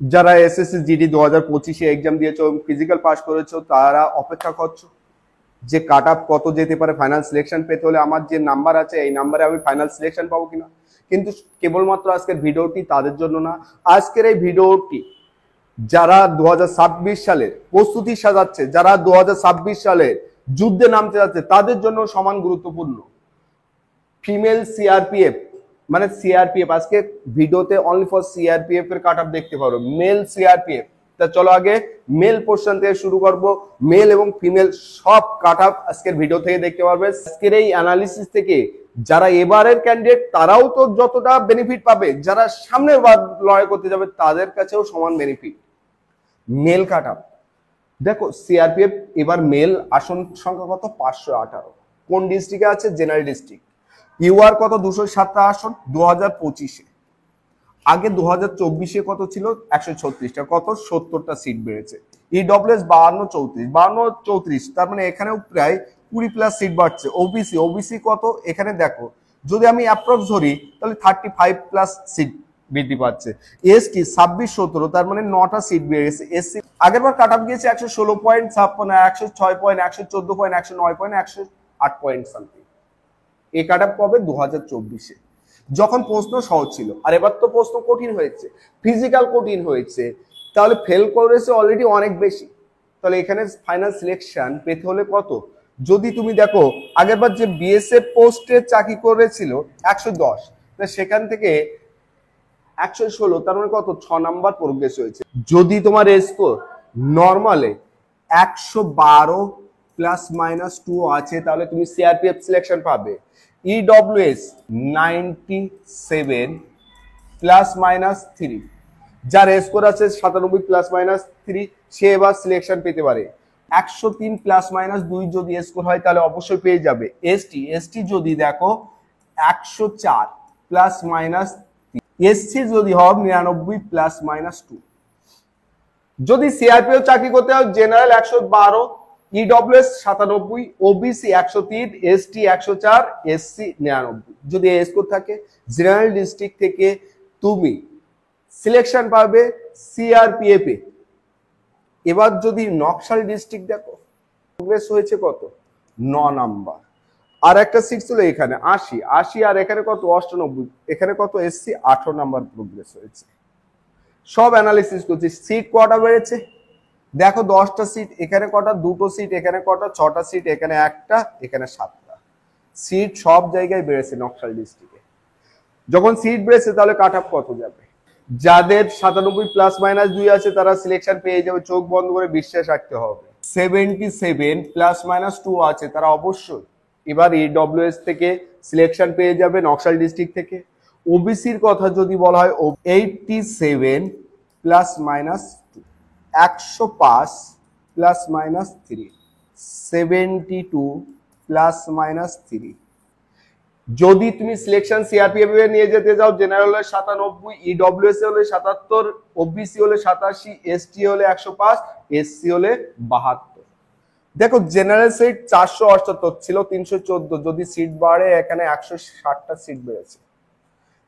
যারা SSC GD 2025-এ exam দিয়েছো এবং ফিজিক্যাল পাস করেছো তারা অপেক্ষা করছো যে কাট আপ কত যেতে পারে ফাইনাল সিলেকশন পেতে হলে, আমার যে নাম্বার আছে এই নাম্বারে আমি ফাইনাল সিলেকশন পাবো কিনা। কিন্তু কেবলমাত্র আজকের ভিডিওটি তাদের জন্য না, আজকের এই ভিডিওটি যারা 2026 সালের প্রস্তুতি সাজাচ্ছে, যারা 2026 সালের যুদ্ধে নামতে যাচ্ছে তাদের জন্য সমান গুরুত্বপূর্ণ। ফিমেল সিআরপিএফ মানে সিআরপিএফ, আজকে ভিডিওতে অনলি ফর সিআরপিএফ এর কাট আপ দেখতে পারো। মেল সিআরপিএফ, তা চলো আগে মেল পোর্শন থেকে শুরু করব। মেল এবং ফিমেল সব কাট আপ আজকের ভিডিও থেকে দেখতে পারবে। আজকের এই অ্যানালিসিস থেকে যারা এবারের ক্যান্ডিডেট তারাও তো যতটা বেনিফিট পাবে, যারা সামনের বার লড়াই করতে যাবে তাদের কাছেও সমান বেনিফিট। মেল কাট আপ দেখো, সিআরপিএফ এবার মেল আসন সংখ্যা কত? 518। কোন ডিস্ট্রিক্টে আছে? General district. ইউআর কত? 207টা আসন 2025-এ। আগে 2024-এ কত ছিল? 136টা। কত? 70টা সিট বেড়েছে। ইডব্লিউএস 52-34, তার মানে এখানেও প্রায় 20+ সিট বাড়ছে। ওবিসি কত? এখানে দেখো, যদি আমি অ্যাপ্রক্স ধরি তাহলে 35+ সিট বৃদ্ধি পাচ্ছে। এসটি 26-17, তার মানে 9টা সিট বেড়ে গেছে। এসসি আগের বার কাট আপ গিয়েছে 116.56, 106 point, 114 point, 109 point, 108 point something. এই কাট আপ কবে? 2024-এ, যখন প্রশ্ন সহজ ছিল। আর এবার তো প্রশ্ন কঠিন হয়েছে, ফিজিক্যাল কঠিন হয়েছে, তাহলে ফেল করেছে অলরেডি অনেক বেশি। তাহলে এখানে ফাইনাল সিলেকশন পেতে হলে কত? যদি তুমি দেখো আগেরবার যে বিএসএফ পোস্টে চাকরি করেছিল 110, সেখান থেকে 116, তার মানে কত? 6 নাম্বার প্রোগ্রেস হয়েছে। যদি তোমার স্কোর নর্মালে 112 ± 2 আছে তাহলে তুমি সিআরপিএফ সিলেকশন পাবে। ইডব্লিউএস 97 ± 3, যার স্কোর আছে 97 ± 3, সে এবার সিলেকশন পেতে পারে। 103 ± 2 যদি স্কোর হয় তাহলে অবশ্যই পেয়ে যাবে। এসটি যদি দেখো 104 ± 3, এসসি যদি হয় 99 ± 2। যদি সিআরপিএফ চাকরি করতে হয় general 112, EWS 97, OBC 103, ST 104, SC 99। যদি এই স্কোর থাকে জেনারেল ডিস্ট্রিক্ট থেকে তুমি সিলেকশন পাবে সিআরপিএফ এ। এবার যদি নকশাল ডিস্ট্রিক্ট দেখো, প্রোগ্রেস হয়েছে কত? 9 নাম্বার। আর একটা সিট ছিল এখানে 80, আর এখানে কত? 98। এখানে কত? এসসি 18 নাম্বার প্রোগ্রেস হয়েছে। সব অ্যানালিসিস করছি। সিট কটা বেড়েছে দেখো, 10টা সিট। এখানে কটা? 2টো সিট। এখানে কটা? 6টা সিট। এখানে 1টা, এখানে 7টা সিট। সব জায়গায় বেড়েছে নকশাল ডিস্ট্রিক্টে। যখন সিট বেড়েছে তাহলে কাট আপ কত যাবে? যাদের 97 ± 2 আছে তারা সিলেকশন পেয়ে যাবে, চোখ বন্ধ করে বিশ্বাস রাখতে হবে। 77 ± 2 আছে তারা অবশ্যই এবার ইডব্লিউএস থেকে সিলেকশন পেয়ে যাবে, নকশাল ডিস্ট্রিক্ট থেকে। ওবিসির কথা যদি বলা হয় 87 ± 2, 105 ± 3, 72 ± 3। যদি তুমি সিলেকশন সিআরপিএফ এ নিয়ে যেতে যাও, জেনারেল হলে 97, ইডব্লিউএস হলে 77, ওবিসি হলে 87, এসটি হলে 105, এসসি হলে 72। দেখো জেনারেল সিট 478 ছিল 314, যদি সিট বাড়ে এখানে 160টা সিট বেড়েছে।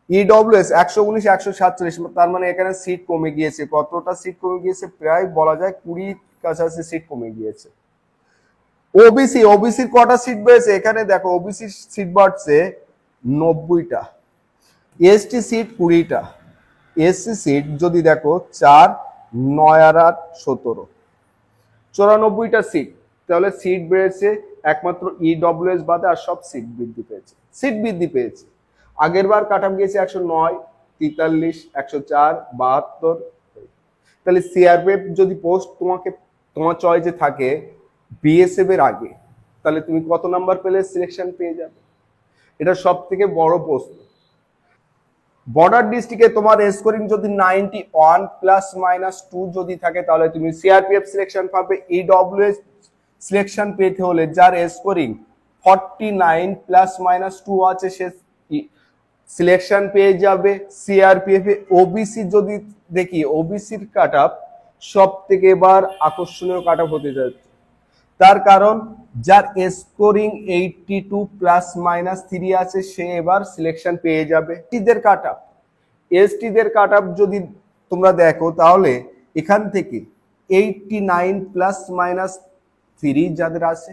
ইডব্লিউএস 119, 147, তার মানে এখানে সিট কমে গিয়েছে। কতটা সিট কমে গিয়েছে? প্রায় বলা যায় 20 কাছাকাছি সিট কমে গিয়েছে। ওবিসির কটা সিট বেড়েছে? এখানে দেখো ওবিসি সিট বাড়ছে 90টা, এসটি সিট 20টা, এসসি সিট যদি দেখো 4, 9 আর 8, 17, 94টা সিট। তাহলে সিট বেড়েছে একমাত্র ইডব্লিউএস বাদে, আর সব সিট বৃদ্ধি পেয়েছে। আগের বার কাট আপ গিয়েছে 109, 43, 104, 72। তাহলে সিআরপিএফ যদি পোস্ট তোমার চয়েসে থাকে বিএসএফ এর আগে, তাহলে তুমি কত নাম্বার পেলে সিলেকশন পেয়ে যাবে? এটা সব থেকে বড় প্রশ্ন। বর্ডার ডিস্ট্রিক্টে তোমার স্কোরিং যদি 91 ± 2 যদি থাকে তাহলে তুমি সিআরপিএফ সিলেকশন পাবে। ইডব্লিউএস সিলেকশন পেতে হলে যার স্কোরিং 49 ± 2 আছে সে সিলেকশন পেয়ে যাবে সিআরপিএফ এ। ওবিসি যদি দেখি, ওবিসির কাট আপ সব থেকে এবার আকর্ষণীয় কাট আপ হতে যাচ্ছে। তার কারণ যার স্কোরিং 82 ± 3 আছে সে এবার সিলেকশন পেয়ে যাবে। এসটিদের কাট আপ যদি তোমরা দেখো তাহলে এখান থেকে 89 প্লাস মাইনাস 3 যাদের আছে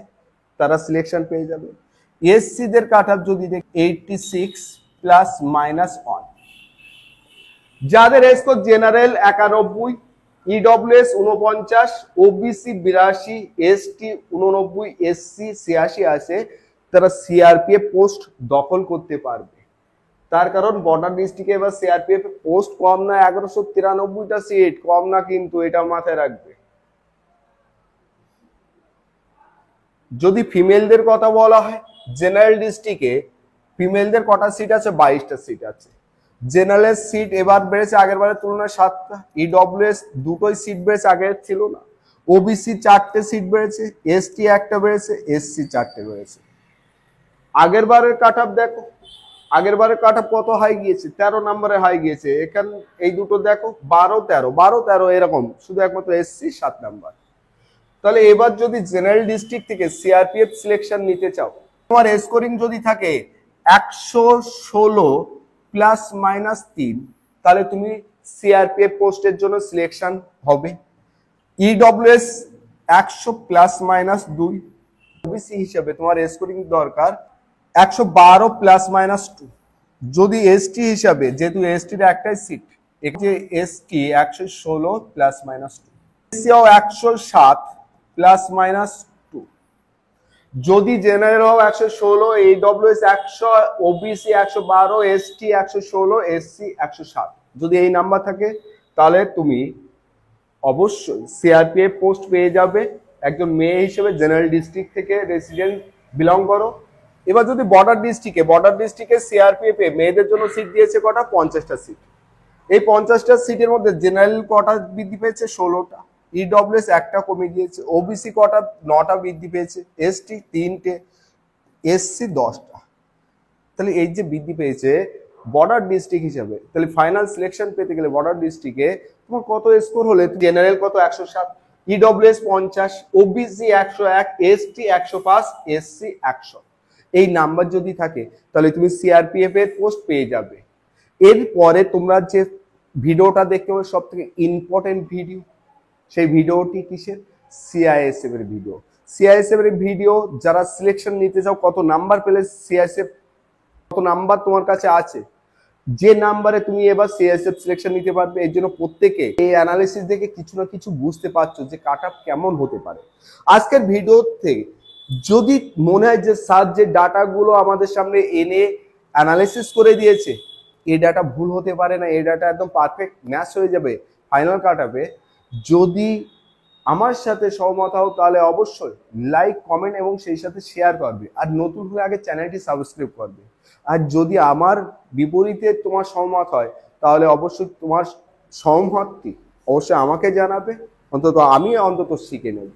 তারা সিলেকশন পেয়ে যাবে। এসসি দের কাট অফ যদি দেখি 86 প্লাস মাইনাস 1, যাদের score general 91, EWS 49, OBC 82, ST 89, SC 86 আছে, তারা সিআরপিএফ পোস্ট দখল করতে পারবে। তার কারণ বর্ডার ডিস্ট্রিক্টে এবার সিআরপিএফ পোস্ট কম না, 1193টা সিট কম না, কিন্তু এটা মাথায় রাখবে। যদি ফিমেলদের কথা বলা হয়, জেনারেল ডিস্ট্রিক্টে ফিমেলদের কটা সিট আছে? 22টা সিট আছে। জেনারেল সিট এবার বেড়েছে আগের বারের তুলনায় 7টা, ইডব্লিউএস দুটোই সিট বেড়েছে, আগের ছিল না, ওবিসি 4টে সিট বেড়েছে, এসটি 1টা বেড়েছে, এসসি 4টে বেড়েছে। আগের বারের কাট অফ দেখো, আগের বারের কাট অফ কত হাই গিয়েছে? 13 নম্বরে হাই গিয়েছে। এখানে এই দুটো দেখো 12 13 12 13 এরকম, শুধু একমাত্র এসসি 7 নাম্বার। তাহলে এবার যদি জেনারেল ডিস্ট্রিক্ট থেকে সিআরপিএফ সিলেকশন নিতে চাও, তোমার স্কোরিং যদি থাকে 116 প্লাস মাইনাস 3, তাহলে তুমি সিআরপিএফ পোস্টের জন্য সিলেকশন হবে। ইডব্লিউএস 100 প্লাস মাইনাস 2, ওবিসি হিসাবে তোমার স্কোরিং দরকার 112 প্লাস মাইনাস 2। যদি এসটি হিসাবে, যেহেতু এসটির একটাই সিট, যে ST 116 plus minus 2, SCO 107 plus minus 2। যদি জেনারেল হও 116, ইডব্লিউএস 100, ওবিসি 112, এসটি 116, এসসি 107, যদি এই নাম্বার থাকে তাহলে তুমি অবশ্যই সিআরপিএফ পোস্ট পেয়ে যাবে। একজন মেয়ে হিসেবে জেনারেল ডিস্ট্রিক্ট থেকে রেসিডেন্ট বিলং করো। এবার যদি বর্ডার ডিস্ট্রিক্টে সিআরপিএফ এ মেয়েদের জন্য সিট দিয়েছে কটা? 50টা সিট। এই 50টা সিটের মধ্যে জেনারেল কটা বৃদ্ধি পেয়েছে? 16টা। ইডব্লিউএস 1টা কমে গিয়েছে, ওবিসি কটা? 9টা বৃদ্ধি পেয়েছে, এসটি 3টে, এসসি 10টা। তাহলে এই যে বৃদ্ধি পেয়েছে বর্ডার ডিস্ট্রিক্ট হিসাবে, তাহলে ফাইনাল সিলেকশন পেতে গেলে বর্ডার ডিস্ট্রিক্টে তোমার কত স্কোর হলে? জেনারেল কত? 107, ইডব্লিউএস 50, ওবিসি 101, এসটি 105, এসসি 100। এই নাম্বার যদি থাকে তাহলে তুমি সিআরপিএফ এর পোস্ট পেয়ে যাবে। এরপরে তোমরা যে ভিডিওটা দেখতে হবে সব থেকে ইম্পর্টেন্ট ভিডিও, সেই ভিডিওটি কিসের? সিআইএসএফ এর ভিডিও। সিআইএসএফ এর ভিডিও যারা সিলেকশন নিতে চাও, কত নাম্বার পেলে সিআইএসএফ, কত নাম্বার তোমার কাছে আছে, যে নাম্বারে তুমি এবার সিআইএসএফ সিলেকশন নিতে পারবে। এর জন্য প্রত্যেকে এই অ্যানালিসিস দেখে কিছু না কিছু বুঝতে পারছো যে কাট অফ কেমন হতে পারে। আজকের ভিডিওতে যদি মনে হয় যে স্যার যে ডাটাগুলো আমাদের সামনে এনে অ্যানালিসিস করে দিয়েছে, এই ডাটা ভুল হতে পারে না, এই ডাটা একদম পারফেক্ট ম্যাচ হয়ে যাবে ফাইনাল কাট অফে, যদি আমার সাথে সহমত হও তাহলে অবশ্যই লাইক, কমেন্ট এবং সেই সাথে শেয়ার করবে। আর নতুন হলে আগে চ্যানেলটি সাবস্ক্রাইব করবে। আর যদি আমার বিপরীতে তোমার সহমত হয় তাহলে অবশ্যই তোমার সহমতটি অবশ্যই আমাকে জানাবে, অন্তত আমি শিখে নেব।